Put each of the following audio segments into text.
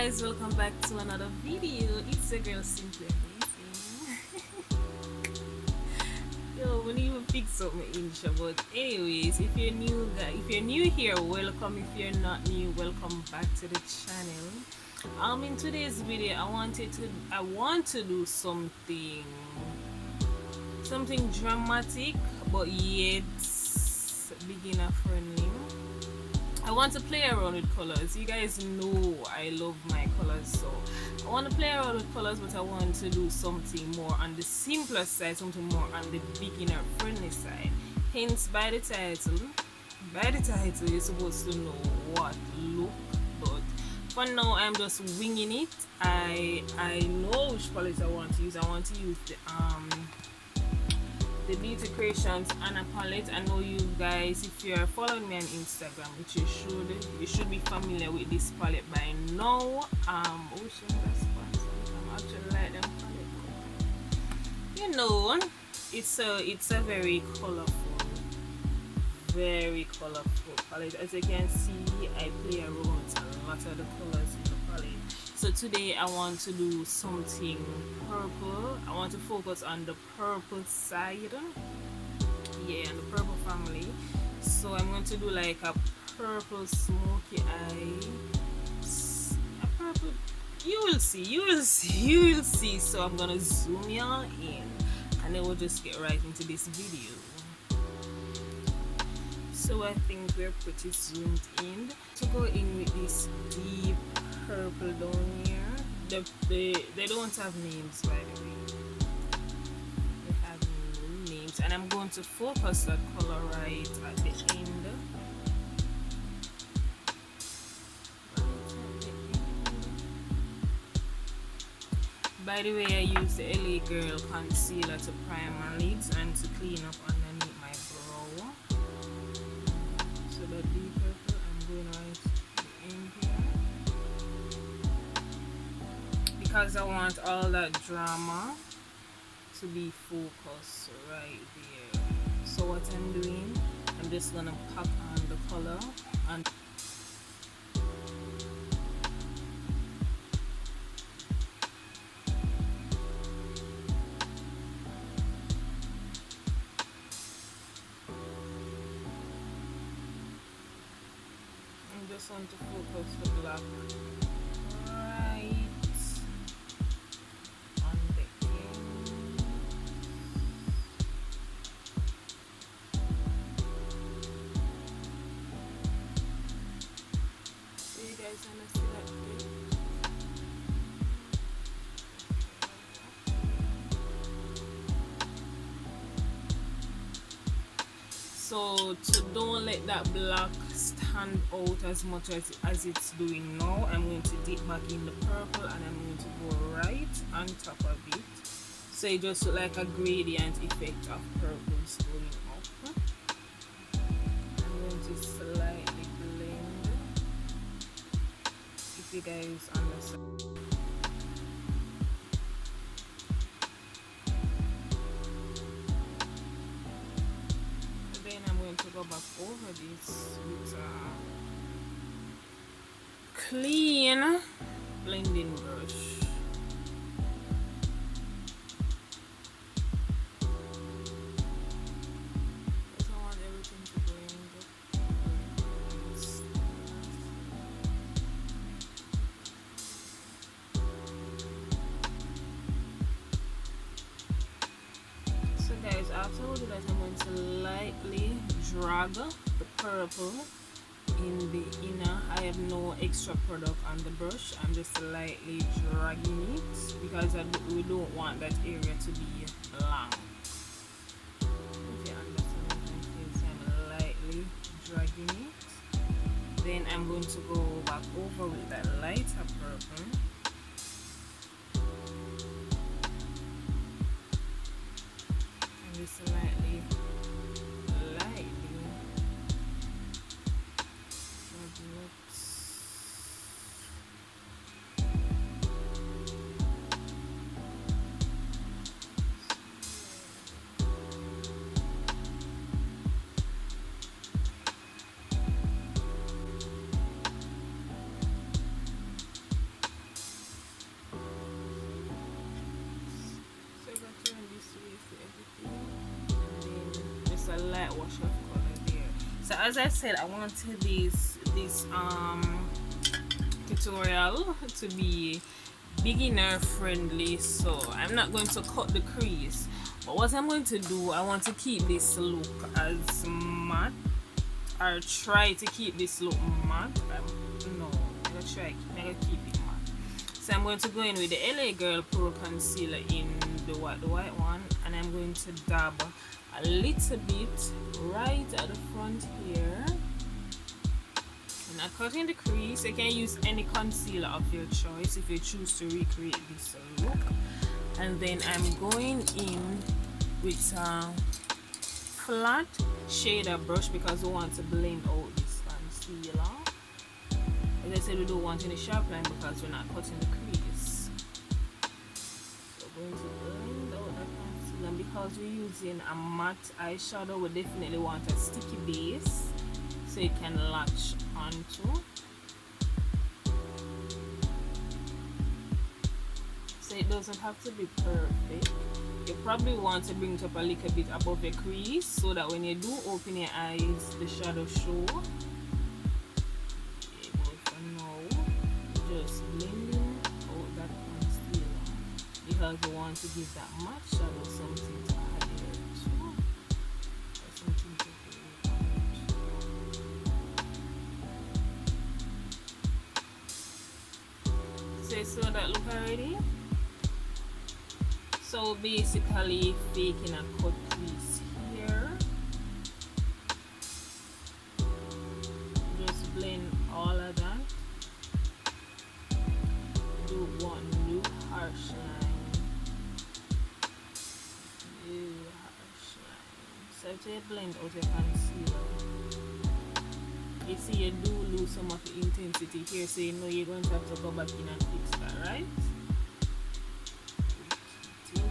guys, welcome back to another video. It's your girl Simply Amazing. Yo, when you pick something in, but anyways, if you're new here, welcome. If you're not new, welcome back to the channel. In today's video I want to do something dramatic but yet beginner friendly. I want to play around with colors. You guys know I love my colors, so I want to play around with colors, but I want to do something more on the simpler side, something more on the beginner friendly side. Hence, by the title you're supposed to know what look, but for now I'm just winging it. I know which palette I want to use. I want to use the Beauty Creations Anna palette. I know you guys, if you're following me on Instagram, which you should be familiar with this palette by now. I'm actually like them palette. You know, it's a very colorful palette. As you can see, I play around with a lot of the colors in the palette. So today I want to do something purple. I want to focus on the purple side, yeah, and the purple family. So I'm going to do like a purple smoky eye, a purple. You will see. So I'm gonna zoom y'all in, and then we'll just get right into this video. So I think we're pretty zoomed in. To go in with this deep purple down here. They don't have names, by the way. They have no names, and I'm going to focus that color right at the end. By the way, I use the LA Girl concealer to prime my lids and to clean up underneath my brow. So that deep purple, I'm going right at the end here, because I want all that drama to be focused right there. So what I'm doing, I'm just gonna pack on the color, and I just want to focus the black right on the end. So you guys wanna see that bit? So to don't let that black stand out as much as it's doing now, I'm going to dip back in the purple, and I'm going to go right on top of it, so it just look like a gradient effect of purples going up. I'm going to slightly blend, if you guys understand. To go back over this with a clean blending brush. Because I want everything to go in the So guys, after all that, I'm going to lightly drag the purple in the inner. I have no extra product on the brush. I'm just lightly dragging it, because we don't want that area to be blank. If you understand what I'm saying, so I'm lightly dragging it. Then I'm going to go back over with that lighter purple. And just lightly a light wash of color there. So as I said, I wanted this tutorial to be beginner friendly, so I'm not going to cut the crease, but what I'm going to do, I want to keep this look as matte, or try to keep this look matte. No, I'm gonna keep it matte. So I'm going to go in with the LA Girl Pro Concealer in the white one, and I'm going to dab a little bit right at the front here. Not cutting the crease. You can use any concealer of your choice if you choose to recreate this look. And then I'm going in with a flat shader brush because we want to blend out this concealer. As I said, we don't want any sharp line because we're not cutting the crease. So we're going to blend out the concealer, and because we're using a matte eyeshadow, we definitely want a sticky base so it can latch onto. So it doesn't have to be perfect. You probably want to bring it up a little bit above your crease so that when you do open your eyes, the shadow show. Okay, but for now, just blending out that concealer because we want to give that matte shadow something to add here too. Something to so that look already. So basically faking a cut crease here, just blend all of that, do one new harsh line, so to blend out your concealer. You see you do lose some of the intensity here, so you know you're going to have to go back in and fix that, right? Okay.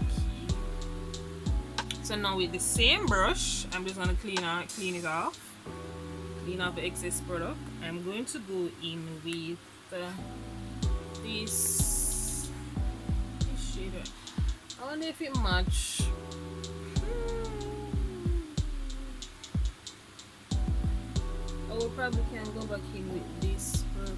So now with the same brush, I'm just going to clean it off, clean off the excess product. I'm going to go in with this shader. I wonder if it match. We probably can go back in with this purple.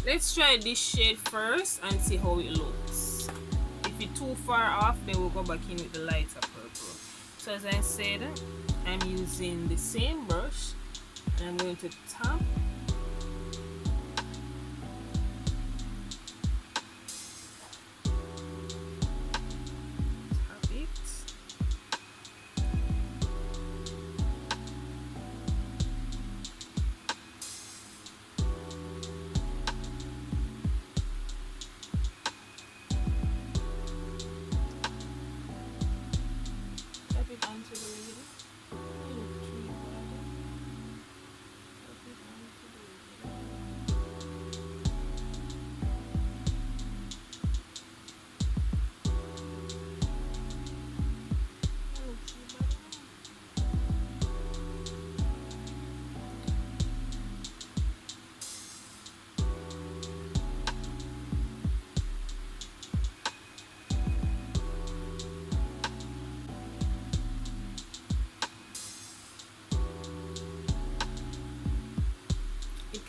Let's try this shade first and see how it looks. If it's too far off, then we'll go back in with the lighter purple. So as I said, I'm using the same brush and I'm going to tap.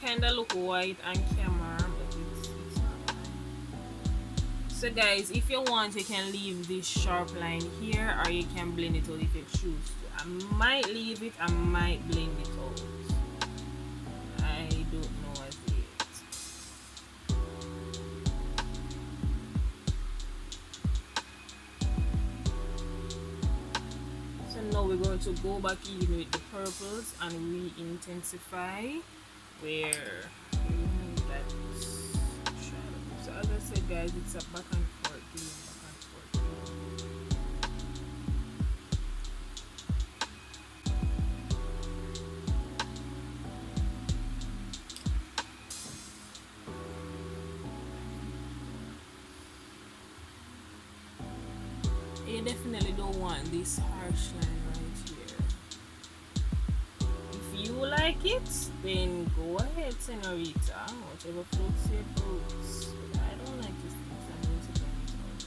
Kinda look white on camera, but it's not fine. So guys, if you want, you can leave this sharp line here, or you can blend it out if you choose to. I might leave it, I might blend it out. I don't know as yet. So now we're going to go back in with the purples and re-intensify where that shadow. So as I said guys, it's a back and forth game, You definitely don't want this harsh line right here. If you like it, then go ahead, senorita. Whatever floats your boats. But I don't like this thing, so I'm going to blend it out.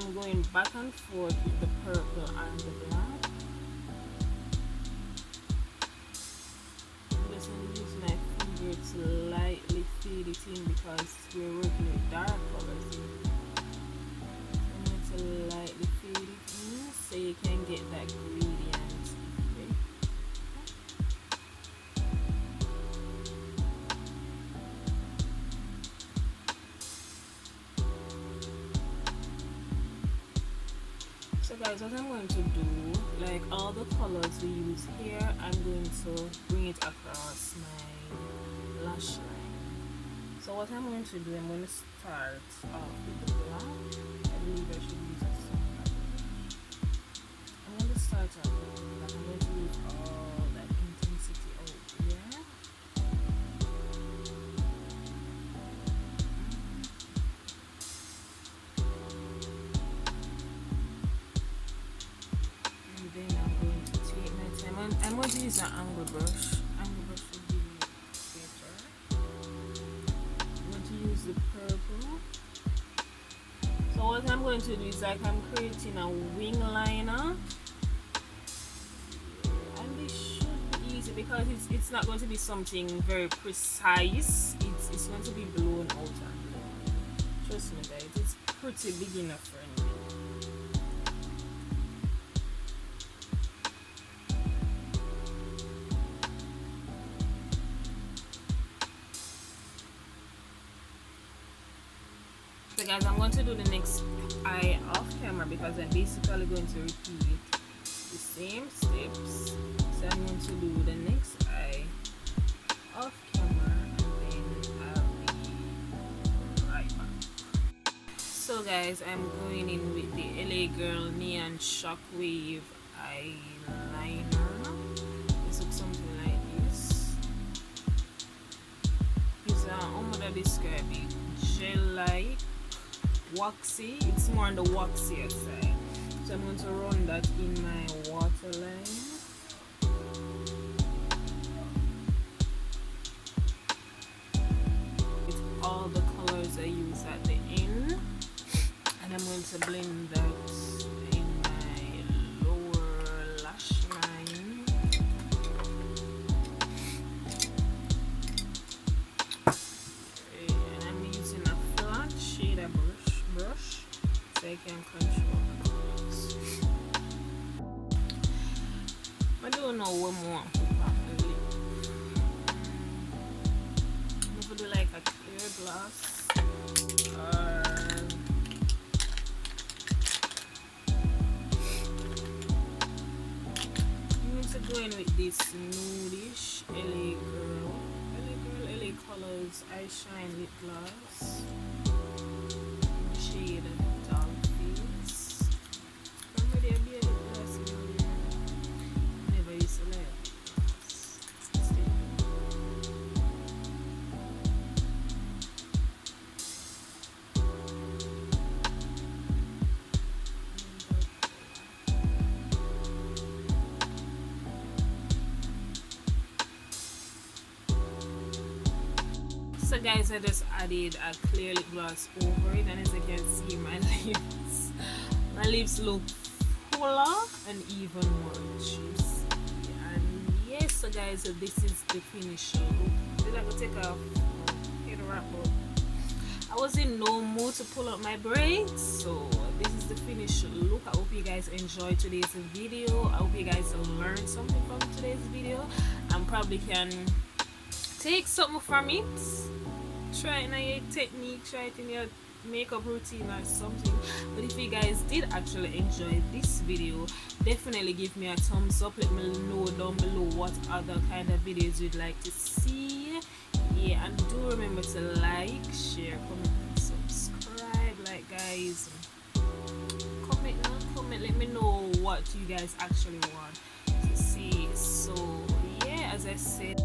I'm going back and forth with the purple and the black. I'm just going to use my finger to lightly fade it in because we're working with dark colors here. I'm going to lightly fade it in so you can get that gradient effect. So guys, what I'm going to do, like all the colors we use here, I'm going to bring it across my lash line. So what I'm going to do, I'm going to start off with the black. I believe I should use a smaller brush. I'm going to start off with the black. I'm going to leave all that intensity out here. I'm going to use an angle brush. Angle brush would be better. I'm going to use the purple. So what I'm going to do is like I'm creating a wing liner. And this should be easy because it's not going to be something very precise. It's going to be blown out and blended. Trust me guys, it's pretty beginner friendly. So guys, I'm going to do the next eye off camera because I'm basically going to repeat the same steps. So I'm going to do the next eye off camera and then I'll be right back. So guys, I'm going in with the LA Girl Neon Shockwave eyeliner. This looks something like this. It's how would I describe it? Gel-like. Waxy, it's more on the waxier side. So I'm going to run that in my waterline. With all the colors I use at the end. And I'm going to blend that in my lower lash line. Okay, and I'm using a flat shader brush so I can control the colors. I don't know what more to put on the lip. I'm going to do like a clear gloss or I'm going to go in with this nudish LA Colors Eye Shine Lip Gloss. Shade dollface. Somebody a beard glass never used to like this. So guys, I just added a clear lip gloss over it, and as you can see, my lips look fuller and even more juicy. And yes, so guys, so this is the finished look. Did I go take a hair wrap up? I was in no mood to pull up my braids, so this is the finished look. I hope you guys enjoyed today's video. I hope you guys learned something from today's video and probably can take something from it. Try it in your technique, try it in your makeup routine or something. But if you guys did actually enjoy this video, definitely give me a thumbs up. Let me know down below what other kind of videos you'd like to see. Yeah, and do remember to like, share, comment and subscribe. Like guys, comment, let me know what you guys actually want to see. So yeah, as I said,